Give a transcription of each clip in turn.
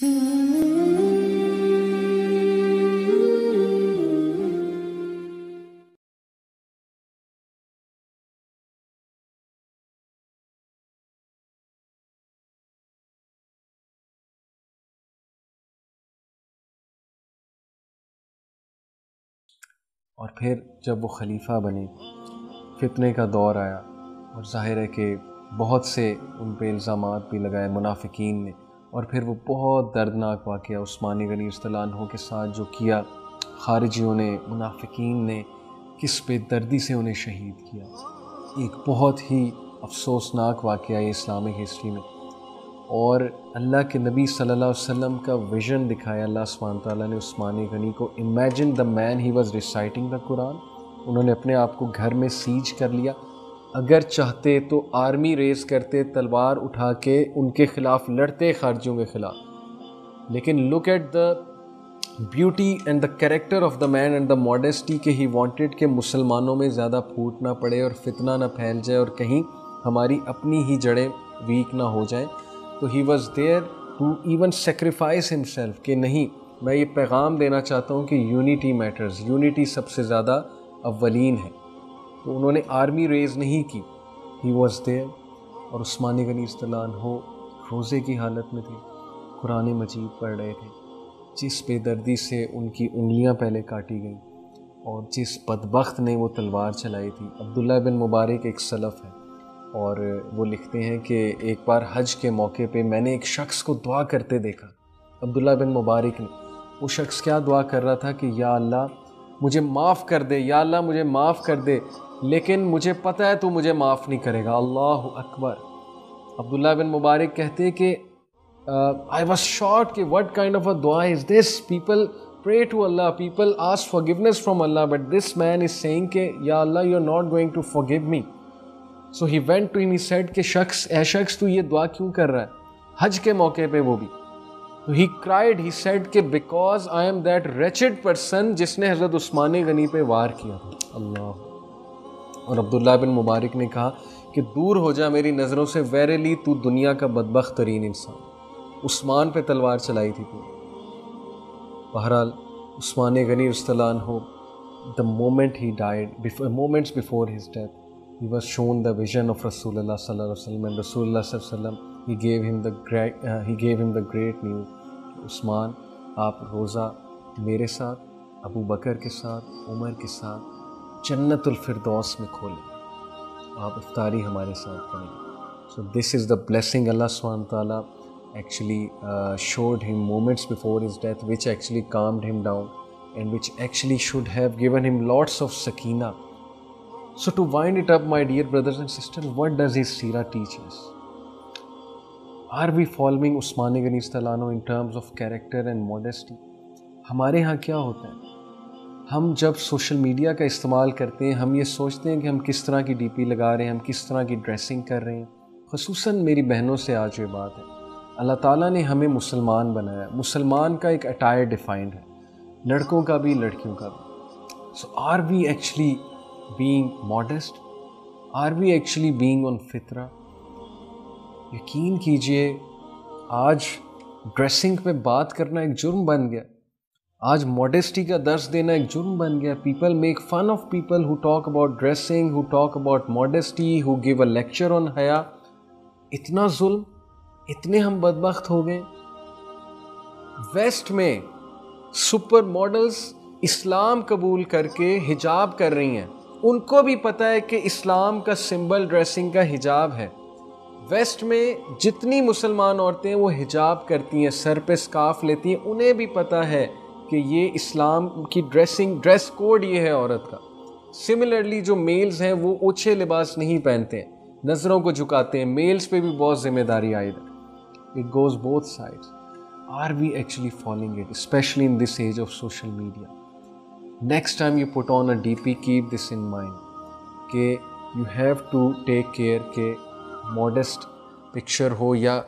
اور پھر جب وہ خلیفہ بنے، فتنے کا دور آیا، اور ظاہر ہے کہ بہت سے ان پہ الزامات بھی لگائے منافقین نے، اور پھر وہ بہت دردناک واقعہ عثمانی غنی رضی اللہ عنہ کے ساتھ جو کیا خارجیوں نے، منافقین نے، کس بے دردی سے انہیں شہید کیا، ایک بہت ہی افسوسناک واقعہ ہے اسلامک ہسٹری میں۔ اور اللہ کے نبی صلی اللہ علیہ وسلم کا ویژن دکھایا اللہ سبحانہ تعالیٰ نے عثمانی غنی کو۔ Imagine the man he was reciting the Quran, انہوں نے اپنے آپ کو گھر میں سیج کر لیا، اگر چاہتے تو آرمی ریز کرتے، تلوار اٹھا کے ان کے خلاف لڑتے، خارجیوں کے خلاف، لیکن look at the beauty and the character of the man and the modesty کہ ہی وانٹیڈ کہ مسلمانوں میں زیادہ پھوٹ نہ پڑے اور فتنہ نہ پھیل جائے اور کہیں ہماری اپنی ہی جڑیں ویک نہ ہو جائیں، تو he was there to even sacrifice himself کہ نہیں، میں یہ پیغام دینا چاہتا ہوں کہ یونٹی میٹرز، یونٹی سب سے زیادہ اولین ہے۔ تو انہوں نے آرمی ریز نہیں کی، ہی واز دیئر۔ اور عثمانی غنی رضی اللہ عنہ روزے کی حالت میں تھے، قرآن مجید پڑھ رہے تھے، جس بے دردی سے ان کی انگلیاں پہلے کاٹی گئیں اور جس بدبخت نے وہ تلوار چلائی تھی۔ عبداللہ بن مبارک ایک سلف ہے، اور وہ لکھتے ہیں کہ ایک بار حج کے موقع پہ میں نے ایک شخص کو دعا کرتے دیکھا، عبداللہ بن مبارک نے۔ وہ شخص کیا دعا کر رہا تھا کہ یا اللہ مجھے معاف کر دے، یا اللہ مجھے معاف کر دے، لیکن مجھے پتہ ہے تو مجھے معاف نہیں کرے گا۔ اللہ اکبر۔ عبداللہ بن مبارک کہتے ہیں کہ I was shocked کہ what kind of a dua is this? People pray to Allah, people ask forgiveness from Allah, but this man is saying کہ یا اللہ you are not going to forgive me. So he went to him, he said کہ اے شخص تو یہ دعا کیوں کر رہا ہے حج کے موقع پہ وہ بھی؟ تو he cried, he said کہ because I am that wretched person جس نے حضرت عثمان غنی پہ وار کیا تھا۔ اللہ۔ اور عبداللہ بن مبارک نے کہا کہ دور ہو جا میری نظروں سے، ویرلی تو دنیا کا بدبخت ترین انسان، عثمان پہ تلوار چلائی تھی تو۔ بہرحال عثمان غنی رضی اللہ عنہ، the moment he died, moments before his death, he was shown the vision of Rasulullah sallallahu alaihi wasallam, and Rasulullah sallallahu alaihi wasallam he gave him the great news کہ عثمان آپ روزہ میرے ساتھ، ابو بکر کے ساتھ، عمر کے ساتھ جنت الفردوس میں کھولیں، آپ افطاری ہمارے ساتھ کریں۔ So this is the blessing Allah subhanahu wa ta'ala actually showed him moments before his death, which actually calmed him down and which actually should have given him lots of sakina. So to wind it up, my dear brothers and sisters, what does his seerah teach us? Are we following Usman Ghani radhiyallahu anhu in terms of character and modesty? ہمارے ہاں کیا ہوتا ہے، ہم جب social media کا استعمال کرتے ہیں ہم یہ سوچتے ہیں کہ ہم کس طرح کی ڈی پی لگا رہے ہیں، ہم کس طرح کی ڈریسنگ کر رہے ہیں۔ خصوصاً میری بہنوں سے آج یہ بات ہے، اللہ تعالیٰ نے ہمیں مسلمان بنایا، مسلمان کا ایک اٹائر ڈیفائنڈ ہے، لڑکوں کا بھی لڑکیوں کا بھی۔ So are we actually being modest? Are we actually being on فطرہ؟ یقین کیجئے آج ڈریسنگ پہ بات کرنا ایک جرم بن گیا، آج ماڈسٹی کا درس دینا ایک جرم بن گیا۔ People make fun of people who talk about dressing, who talk about modesty, who give a lecture on حیا۔ اتنا ظلم، اتنے ہم بدبخت ہو گئے۔ ویسٹ میں سپر ماڈلز اسلام قبول کر کے حجاب کر رہی ہیں، ان کو بھی پتہ ہے کہ اسلام کا سمبل ڈریسنگ کا حجاب ہے۔ ویسٹ میں جتنی مسلمان عورتیں ہیں وہ حجاب کرتی ہیں، سر پہ سکارف لیتی ہیں، انہیں بھی پتہ ہے کہ یہ اسلام کی ڈریس کوڈ یہ ہے عورت کا۔ سملرلی جو میلز ہیں وہ اونچے لباس نہیں پہنتے ہیں، نظروں کو جھکاتے ہیں، میلز پہ بھی بہت ذمہ داری عائد ہے۔ It goes both sides. Are we actually following it, especially in this age of social media? Next time you put on a DP, keep this in mind کہ you have to take care کہ modest picture ہو، یا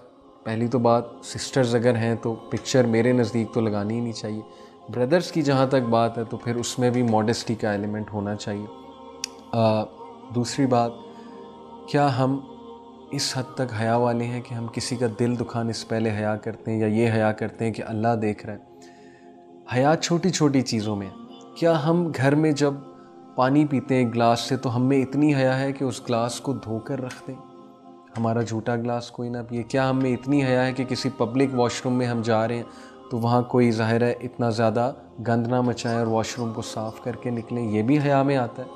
پہلی تو بات sisters اگر ہیں تو picture میرے نزدیک تو لگانی ہی نہیں چاہیے، بردرز کی جہاں تک بات ہے تو پھر اس میں بھی ماڈسٹی کا ایلیمنٹ ہونا چاہیے۔ دوسری بات، کیا ہم اس حد تک حیا والے ہیں کہ ہم کسی کا دل دکھانے سے پہلے حیا کرتے ہیں، یا یہ حیا کرتے ہیں کہ اللہ دیکھ رہا ہے۔ حیا چھوٹی چھوٹی چیزوں میں۔ کیا ہم گھر میں جب پانی پیتے ہیں گلاس سے تو ہم میں اتنی حیا ہے کہ اس گلاس کو دھو کر رکھ دیں، ہمارا جھوٹا گلاس کوئی نہ پیے؟ کیا ہم میں اتنی حیا ہے کہ کسی پبلک واش روم میں ہم جا رہے ہیں تو وہاں کوئی ظاہر ہے اتنا زیادہ گند نہ مچائیں اور واش روم کو صاف کر کے نکلیں؟ یہ بھی حیا میں آتا ہے۔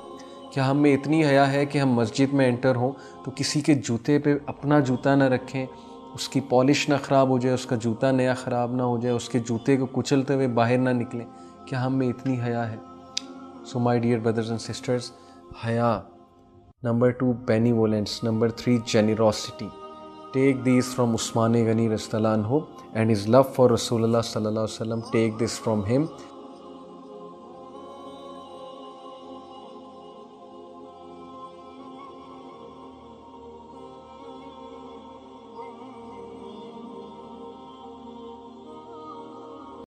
کیا ہم میں اتنی حیا ہے کہ ہم مسجد میں انٹر ہوں تو کسی کے جوتے پہ اپنا جوتا نہ رکھیں، اس کی پالش نہ خراب ہو جائے، اس کا جوتا نیا خراب نہ ہو جائے، اس کے جوتے کو کچلتے ہوئے باہر نہ نکلیں؟ کیا ہم میں اتنی حیا ہے؟ So my dear brothers and sisters, حیا۔ Number 2 benevolence. Number 3 generosity. Take these from Usman Ghani radhiyallahu anhu, and his love for Rasulullah sallallahu alaihi wasallam. Take this from him.